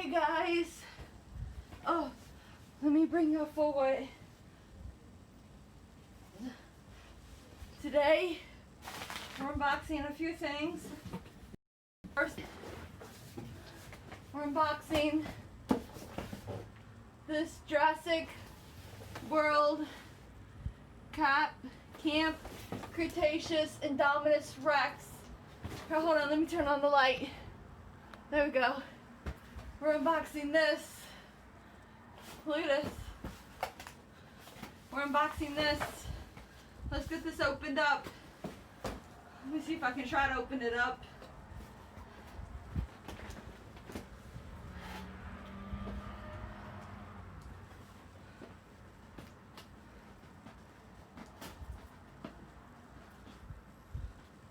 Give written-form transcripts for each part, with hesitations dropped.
Hey guys. Oh, let me bring you forward. Today, we're unboxing a few things. First, we're unboxing this Jurassic World Camp Cretaceous Indominus Rex. Oh, hold on, let me turn on the light. There we go. We're unboxing this. Look at this. We're unboxing this. Let's get this opened up. Let me see if I can try to open it up.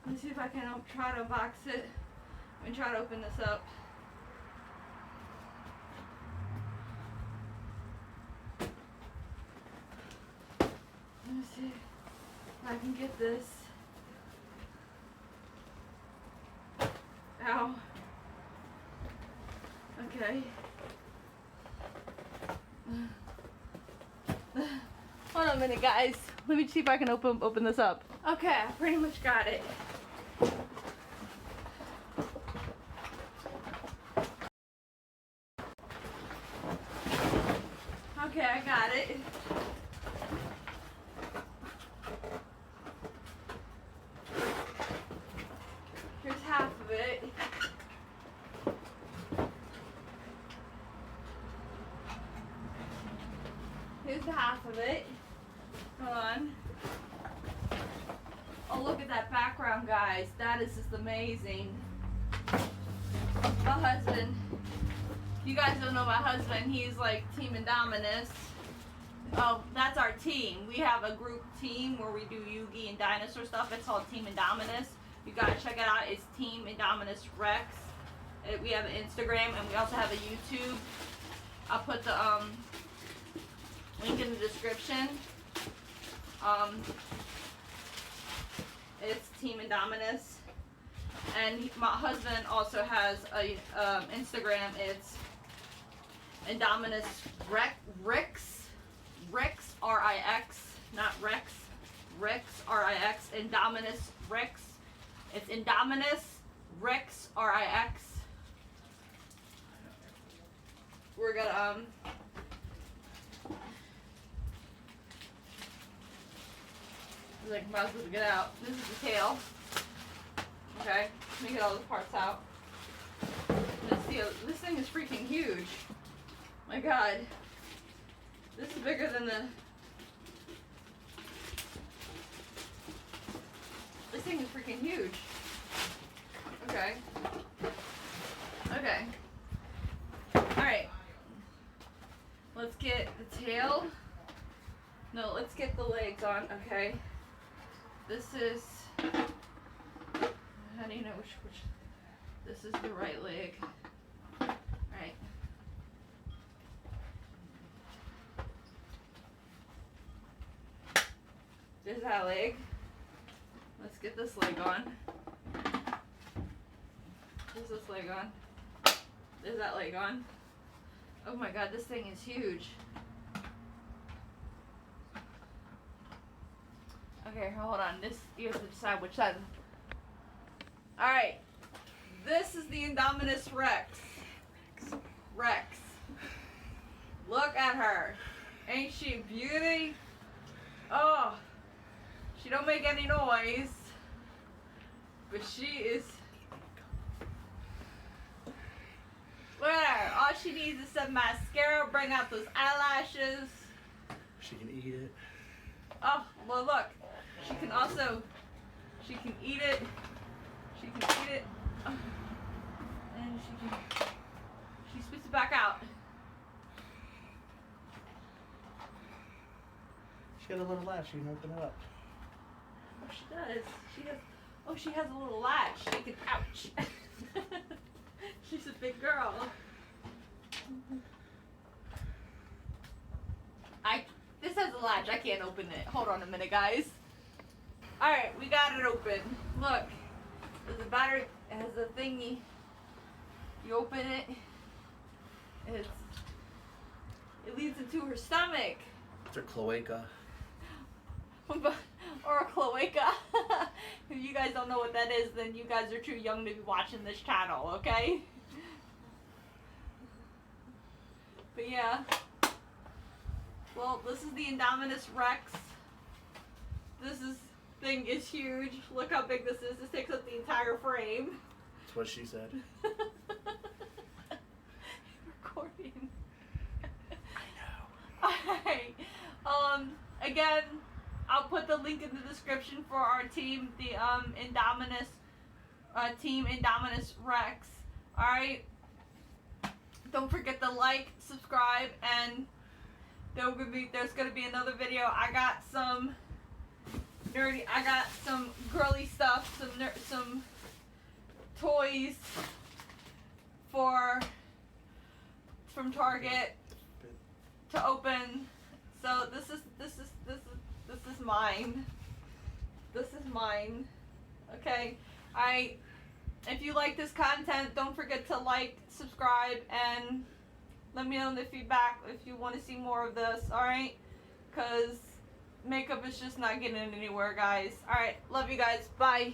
Let me see if I can try to unbox it. Let me try to open this up. Let me see if I can get this. Ow. Okay. Hold on a minute, guys. Let me see if I can open this up. Okay, I pretty much got it. Okay, I got it. Here's half of it. Here's the half of it. Hold on. Oh, look at that background, guys. That is just amazing. My husband, you guys don't know my husband. He's like Team Indominus. Oh, that's our team. We have a group team where we do Yugi and dinosaur stuff. It's called Team Indominus. You gotta check it out. It's Team Indominus Rex. We have an Instagram and we also have a YouTube. I'll put the link in the description. It's Team Indominus. And my husband also has a Instagram. It's Indominus Rex, R-I-X, not Rex, R-I-X, Indominus Rex. It's Indominus Rex, R-I-X. We're gonna, like, might as well get out. This is the tail. Okay, let me get all those parts out. Let's see, this thing is freaking huge. My God. This is bigger than the... This thing is freaking huge. Okay. Okay. Alright. Let's get the tail. No, let's get the legs on, okay. This is... How do you know which this is the right leg? Alright. There's that leg. Let's get this leg on. There's this leg on. There's that leg on. Oh my God, this thing is huge. Okay, hold on. This, you have to decide which side. Alright. This is the Indominus Rex. Rex. Look at her. Ain't she a beauty? Oh. She don't make any noise. But she is... Look at her. All she needs is some mascara. Bring out those eyelashes. She can eat it. Oh, well look. She can also... She can eat it. She can eat it. And she spits it back out. She got a little latch, you can open it up. Oh, she does. She has a little latch. She can, ouch. She's a big girl. This has a latch. I can't open it. Hold on a minute, guys. Alright, we got it open. Look. There's a battery. It has a thingy. You open it. It leads into her stomach. It's her cloaca. Or a cloaca. If you guys don't know what that is, then you guys are too young to be watching this channel, okay? But yeah. Well, this is the Indominus Rex. This thing is huge. Look how big this is. This takes up the entire frame. That's what she said. Recording. I know. Alright. Again, I'll put the link in the description for our team, the Indominus team Indominus Rex. Alright. Don't forget to like, subscribe, and there's gonna be another video. I got some girly stuff, some toys from Target to open. So this is mine. This is mine. Okay. If you like this content, don't forget to like, subscribe, and let me know in the feedback if you want to see more of this. Alright? Because makeup is just not getting anywhere, guys. Alright. Love you guys. Bye.